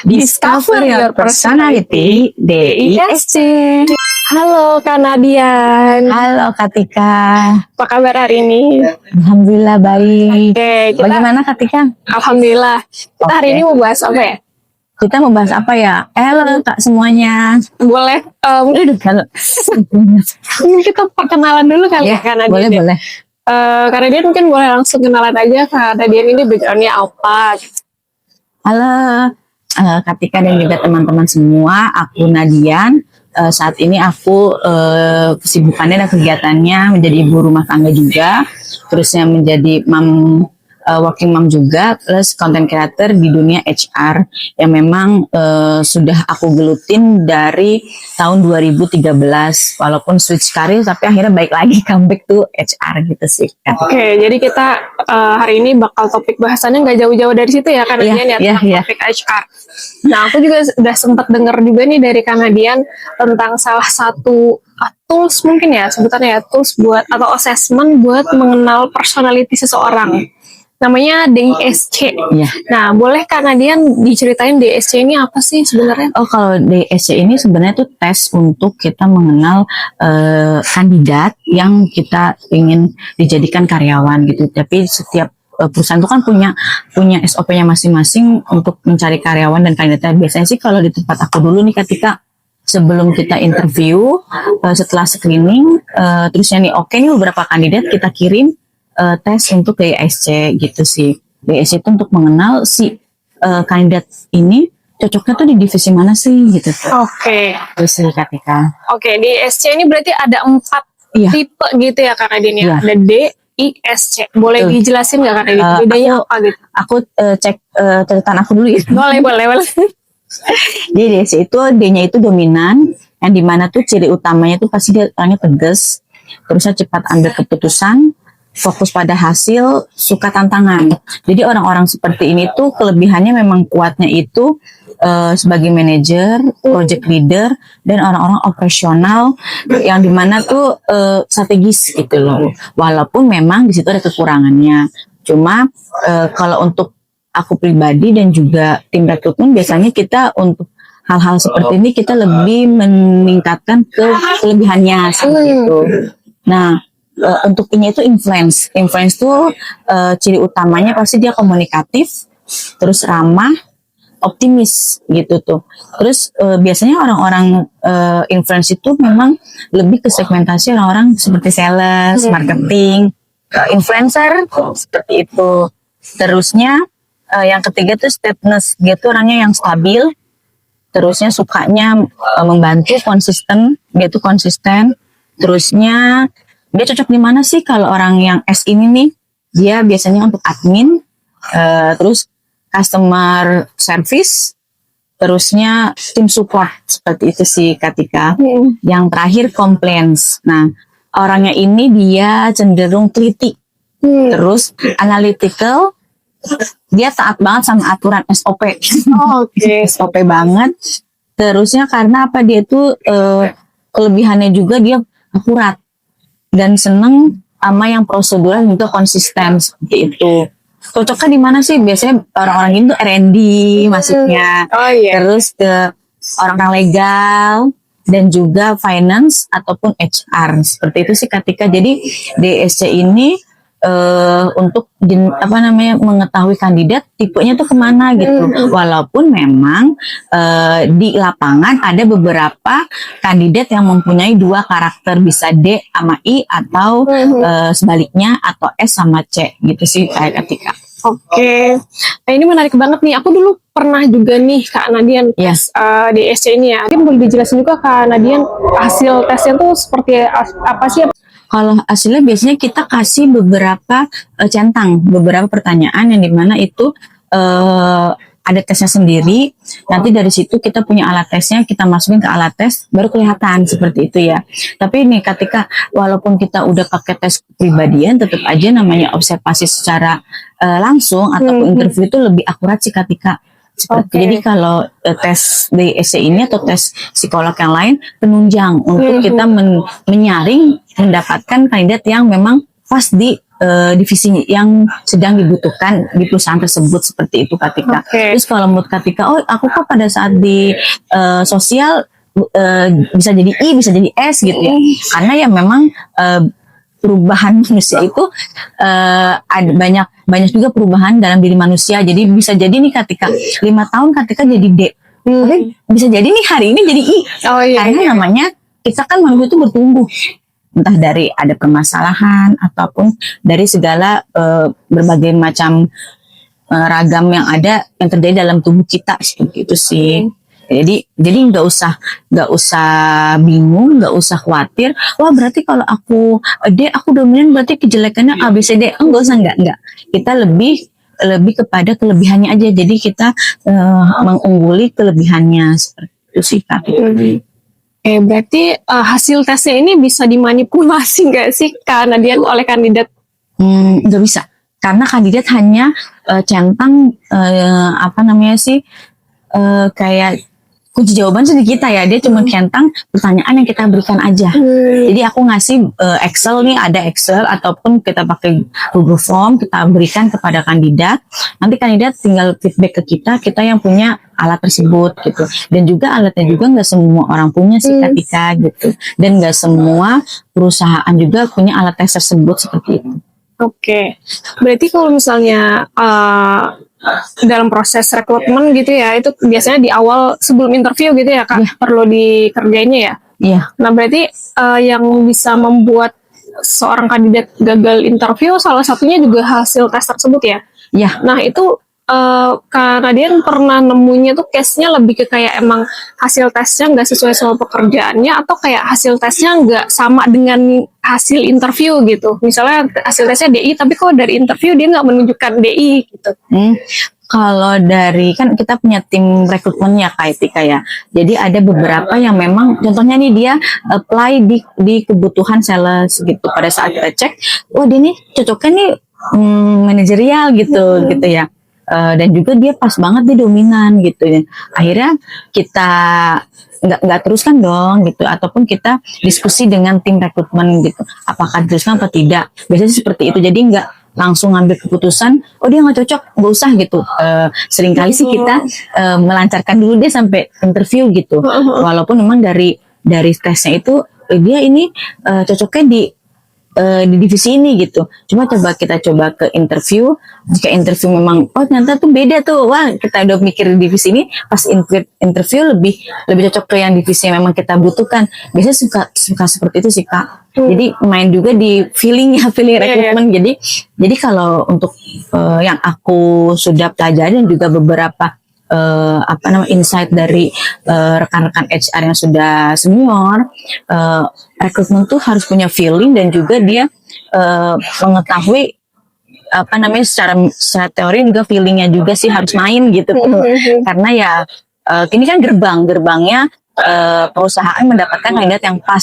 Discover your personality, DISC. Halo Kak Nadian, Halo Katika. apa kabar hari ini? Alhamdulillah baik. Oke, Bagaimana Katika? Alhamdulillah. Kita hari Oke. ini mau bahas apa ya? Kita mau bahas apa ya? Halo Kak semuanya. Boleh, Aduh, halo. kita perkenalan dulu kali ya Kak Nadian. Boleh, boleh. Kak Nadian mungkin boleh langsung kenalan aja Kak Nadian ini backgroundnya apa? Halo Katika dan juga teman-teman semua. Aku Nadian. Saat ini aku kesibukannya dan kegiatannya menjadi ibu rumah tangga juga, terusnya menjadi working mom juga, plus content creator di dunia HR yang memang sudah aku gelutin dari tahun 2013, walaupun switch karir tapi akhirnya baik lagi comeback to HR gitu sih. Oke, jadi kita hari ini bakal topik bahasannya nggak jauh-jauh dari situ ya Kak Nadian ya, tentang topik HR. Nah, aku juga udah sempat dengar juga nih dari Kak Nadian tentang salah satu tools mungkin ya sebutannya ya, tools buat atau assessment buat mengenal personality seseorang. Namanya DISC. Iya. Nah, boleh Kak Nadian diceritain DISC ini apa sih sebenarnya? Oh, kalau DISC ini sebenarnya itu tes untuk kita mengenal kandidat yang kita ingin dijadikan karyawan gitu. Tapi setiap perusahaan itu kan punya SOP-nya masing-masing untuk mencari karyawan dan kandidatnya. Biasanya sih kalau di tempat aku dulu nih ketika sebelum kita interview, setelah screening, terusnya nih oke nih beberapa kandidat kita kirim tes untuk DISC gitu sih. DISC itu untuk mengenal si kandidat ini cocoknya tuh di divisi mana sih gitu. Oke. Terus sih Katika. Oke, DISC ini berarti ada 4 Iya. tipe gitu ya Kak Nadian ya. Iya. Ada DISC. Boleh Betul. dijelasin nggak Kak Nadian? Bedanya apa gitu? Aku cek catatan aku dulu ya. Boleh. Jadi DISC itu D-nya itu dominan, yang dimana tuh ciri utamanya tuh pasti dia orangnya tegas, terusnya cepat ambil keputusan, fokus pada hasil, suka tantangan. Jadi orang-orang seperti ini tuh kelebihannya memang kuatnya itu sebagai manajer, project leader, dan orang-orang operasional yang dimana tuh strategis gitu loh. Walaupun memang di situ ada kekurangannya. Cuma kalau untuk aku pribadi dan juga tim rekrutmen biasanya kita untuk hal-hal seperti ini kita lebih meningkatkan ke kelebihannya seperti itu. Nah, untuk ini itu influence tuh ciri utamanya pasti dia komunikatif, terus ramah, optimis gitu tuh. Terus biasanya orang-orang influence itu memang lebih ke segmentasi orang-orang seperti sales, marketing, influencer seperti itu. Terusnya yang ketiga tuh steadiness, dia tuh orangnya yang stabil. Terusnya sukanya membantu, konsisten, dia tuh konsisten. Terusnya dia cocok di mana sih kalau orang yang S ini nih? Dia biasanya untuk admin, terus customer service, terusnya tim support seperti itu sih Katika. Yang terakhir compliance. Nah, orangnya ini dia cenderung teliti, terus analytical, dia taat banget sama aturan SOP. Oke. SOP banget. Terusnya karena apa dia tuh kelebihannya juga dia akurat dan seneng sama yang prosedural itu konsisten seperti itu. Cocoknya di mana sih? Biasanya orang-orang itu R&D masuknya. Oh iya. Terus ke orang-orang legal dan juga finance ataupun HR seperti itu sih Katika. Jadi DISC ini untuk mengetahui kandidat tipenya tuh kemana gitu. Walaupun memang di lapangan ada beberapa kandidat yang mempunyai 2 karakter, bisa D sama I atau sebaliknya atau S sama C gitu sih kayak Katika. Oke. Nah, ini menarik banget nih. Aku dulu pernah juga nih Kak Nadian tes DISC ini ya. Mungkin boleh dijelasin juga Kak Nadian hasil tesnya tuh seperti apa sih? Kalau hasilnya biasanya kita kasih beberapa centang, beberapa pertanyaan yang dimana itu ada tesnya sendiri. Nanti dari situ kita punya alat tesnya, kita masukin ke alat tes, baru kelihatan seperti itu ya. Tapi ini ketika walaupun kita udah pakai tes kepribadian, tetap aja namanya observasi secara langsung ataupun interview itu lebih akurat sih ketika seperti. Jadi kalau tes DISC ini atau tes psikolog yang lain penunjang untuk kita menyaring mendapatkan kandidat yang memang pas di divisi yang sedang dibutuhkan di perusahaan tersebut, seperti itu Kak Tika. Oke. Terus kalau menurut Kak Tika, oh aku kok pada saat di sosial bisa jadi I, bisa jadi S gitu ya. Karena ya memang perubahan manusia itu ada banyak juga perubahan dalam diri manusia. Jadi bisa jadi nih Kak Tika 5 tahun Kak Tika jadi D. Tapi bisa jadi nih hari ini jadi I. Oh iya. Karena namanya kita kan manusia itu bertumbuh. Entah dari ada permasalahan ataupun dari segala berbagai macam ragam yang ada yang terjadi dalam tubuh kita, seperti itu sih. Jadi nggak usah bingung, nggak usah khawatir. Wah berarti kalau aku aku dominan berarti kejelekannya A B C D. Enggak. Kita lebih kepada kelebihannya aja. Jadi kita mengungguli kelebihannya, seperti itu sih Kak. Berarti hasil tesnya ini bisa dimanipulasi nggak sih karena dia oleh kandidat? Nggak bisa, karena kandidat hanya centang kayak kunci jawaban sih di kita ya, dia cuma centang pertanyaan yang kita berikan aja. Jadi aku ngasih Excel nih, ada Excel ataupun kita pakai Google Form, kita berikan kepada kandidat. Nanti kandidat tinggal feedback ke kita yang punya alat tersebut gitu. Dan juga alatnya juga nggak semua orang punya sih Kak gitu. Dan nggak semua perusahaan juga punya alat tes tersebut, seperti itu. Oke. Berarti kalau misalnya dalam proses rekrutmen gitu ya, itu biasanya di awal sebelum interview gitu ya Kak, perlu dikerjainnya ya? Iya. Nah berarti yang bisa membuat seorang kandidat gagal interview salah satunya juga hasil tes tersebut ya? Iya. Nah itu karena dia pernah nemunya tuh case-nya lebih ke kayak emang hasil tesnya nggak sesuai sama pekerjaannya, atau kayak hasil tesnya nggak sama dengan hasil interview gitu. Misalnya hasil tesnya DI tapi kok dari interview dia nggak menunjukkan DI gitu. Kalau dari, kan kita punya tim rekrutmen ya Kak Tika ya. Jadi ada beberapa yang memang, contohnya nih dia apply di kebutuhan sales gitu. Pada saat kita cek, wah dia nih cocoknya nih manajerial gitu ya. Dan juga dia pas banget, dia dominan gitu ya. Akhirnya kita nggak teruskan dong gitu, ataupun kita diskusi dengan tim rekrutmen gitu, apakah diteruskan atau tidak. Biasanya seperti itu. Jadi nggak langsung ngambil keputusan, oh dia nggak cocok, nggak usah gitu. Seringkali sih kita melancarkan dulu dia sampai interview gitu. Walaupun memang dari tesnya itu dia ini cocoknya di divisi ini gitu. Cuma kita coba ke interview. Jika interview memang ternyata tuh beda tuh, wah kita udah mikir divisi ini, pas interview lebih cocok ke yang divisi yang memang kita butuhkan. Biasanya suka seperti itu sih Kak. Jadi main juga di feeling rekrutmen. Jadi kalau untuk yang aku sudah pelajari dan juga beberapa insight dari rekan-rekan HR yang sudah senior, rekrutmen tuh harus punya feeling, dan juga dia mengetahui secara teori juga feelingnya juga sih harus main gitu. Karena ya ini kan gerbangnya perusahaan mendapatkan kandidat yang pas